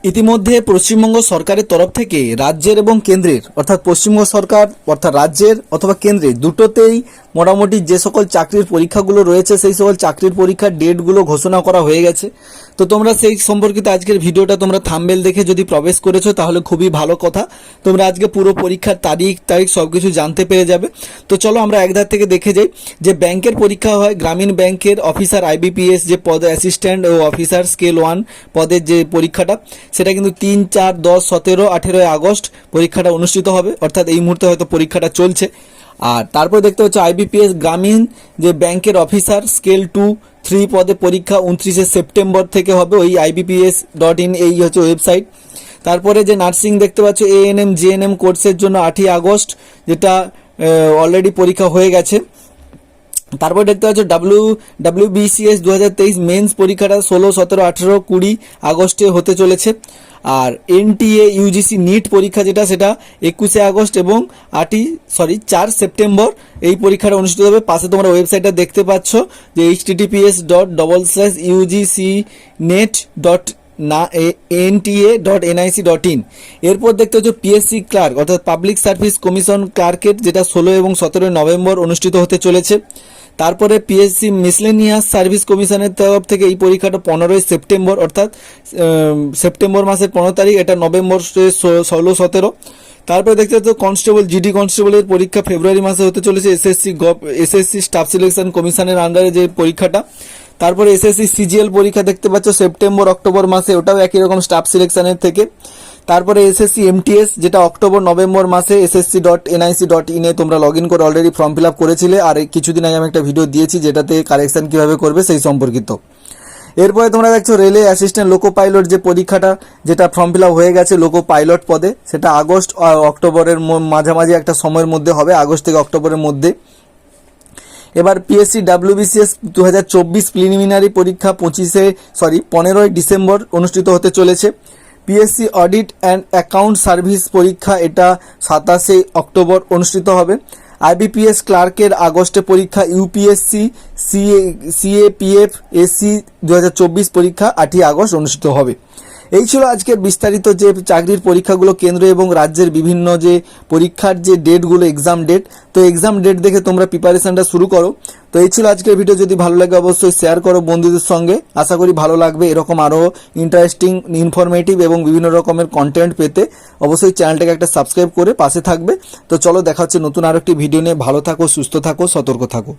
ইতিমধ্যে পশ্চিমবঙ্গ সরকারের তরফ থেকে রাজ্যের এবং কেন্দ্রের অর্থাৎ পশ্চিমবঙ্গ সরকার অর্থাৎ রাজ্যের অথবা কেন্দ্রের দুটোতেই মোটামুটি যে সকল চাকরির পরীক্ষাগুলো রয়েছে সেই সকল চাকরির পরীক্ষার ডেটগুলো ঘোষণা করা হয়ে গেছে। তো তোমরা সেই সম্পর্কিত আজকের ভিডিওটা তোমরা থাম্বনেল দেখে যদি প্রবেশ করেছো তাহলে খুবই ভালো কথা। তোমরা আজকে পুরো পরীক্ষার তারিখ সব কিছু জানতে পেরে যাবে। তো চলো আমরা একধার থেকে দেখে যাই যে ব্যাংকের পরীক্ষা হয়, গ্রামীণ ব্যাংকের অফিসার আইবিপিএস যে পদে অ্যাসিস্ট্যান্ট ও অফিসার স্কেল 1 পদের যে পরীক্ষাটা সেটা কিন্তু 3, 4, 10, 17, 18 আগস্ট পরীক্ষাটা অনুষ্ঠিত হবে, অর্থাৎ এই মুহূর্তে হয়তো পরীক্ষাটা চলছে। আর তারপর দেখতে হচ্ছে আইবিপিএস গ্রামীণ যে ব্যাংকের অফিসার স্কেল 2-3 পদে পরীক্ষা 29 সেপ্টেম্বর থেকে হবে, ওই IBPS.in এই হচ্ছে ওয়েবসাইট। তারপরে যে নার্সিং দেখতে পাচ্ছ ANM JNM কোর্সের জন্য 8 আগস্ট, যেটা অলরেডি পরীক্ষা হয়ে গেছে। তারপর দেখতে পাচ্ছ WBCS 2023 মেন্স পরীক্ষাটা 16, 17, 18, 20 আগস্টে হতে চলেছে। আর NTA UGC নিট পরীক্ষা সেটা 21 আগস্ট এবং 4 সেপ্টেম্বর এই পরীক্ষাটা অনুষ্ঠিত হবে। পাশে তোমরা ওয়েবসাইটটা দেখতে পাচ্ছ যে https://ugcnet.nta.nic.in। এরপর দেখতে হচ্ছে PSC ক্লার্ক অর্থাৎ পাবলিক সার্ভিস কমিশন ক্লার্কের, যেটা 16 এবং 17 নভেম্বর অনুষ্ঠিত হতে চলেছে। তারপরে PSC মিসলেনিয়াস সার্ভিস কমিশনের তরফ থেকে এই পরীক্ষাটা 15 সেপ্টেম্বর, অর্থাৎ সেপ্টেম্বর মাসের 15 তারিখ, এটা নভেম্বর 16, 17। তারপরে দেখতে পাচ্ছ কনস্টেবল GD কনস্টেবলের পরীক্ষা ফেব্রুয়ারি মাসে হতে চলেছে SSC স্টাফ সিলেকশন কমিশনের আন্ডারে যে পরীক্ষাটা। তারপরে SSC CGL পরীক্ষা দেখতে পাচ্ছ সেপ্টেম্বর অক্টোবর মাসে, ওটাও একই রকম স্টাফ সিলেকশনের থেকে। তারপরে SSC MTS যেটা অক্টোবর নভেম্বর মাসে ssc.nic.in এ তোমরা লগ ইন করে অলরেডি ফর্ম ফিল আপ করেছিলে, আর কিছুদিন আগে আমি একটা ভিডিও দিয়েছি যেটাতে কারেকশন কিভাবে করবে সেই সম্পর্কিত। এরপরে তোমরা দেখছো রেলে অ্যাসিস্ট্যান্ট লোকো পাইলট যে পরীক্ষাটা, যেটা ফর্ম ফিল আপ হয়ে গেছে লোকো পাইলট পদে, সেটা আগস্ট আর অক্টোবরের মাঝামাঝি একটা সময়ের মধ্যে হবে, আগস্ট থেকে অক্টোবরের মধ্যে। এবার PSC WBCS 2024 প্রিলিমিনারি পরীক্ষা 15 ডিসেম্বর অনুষ্ঠিত হতে চলেছে। PSC audit and account service পরীক্ষা এটা 27 অক্টোবর অনুষ্ঠিত হবে। IBPS ক্লার্কের আগস্টে পরীক্ষা। UPSC CAPF SC 2024 পরীক্ষা 8 আগস্ট অনুষ্ঠিত হবে। এই ছিল আজকের বিস্তারিত যে চাকরির পরীক্ষাগুলো কেন্দ্র এবং রাজ্যের বিভিন্ন যে পরীক্ষার যে ডেটগুলো, এক্সাম ডেট। তো এক্সাম ডেট দেখে তোমরা প্রিপারেশনটা শুরু করো। তো এই ছিল আজকের ভিডিও। যদি ভালো লাগে অবশ্যই শেয়ার করো বন্ধুদের সঙ্গে, আশা করি ভালো লাগবে। এরকম আরও ইন্টারেস্টিং, ইনফরমেটিভ এবং বিভিন্ন রকমের কন্টেন্ট পেতে অবশ্যই চ্যানেলটাকে একটা সাবস্ক্রাইব করে পাশে থাকবে। তো চলো দেখা হচ্ছে নতুন আরো একটি ভিডিও নিয়ে। ভালো থাকো, সুস্থ থাকো, সতর্ক থাকো।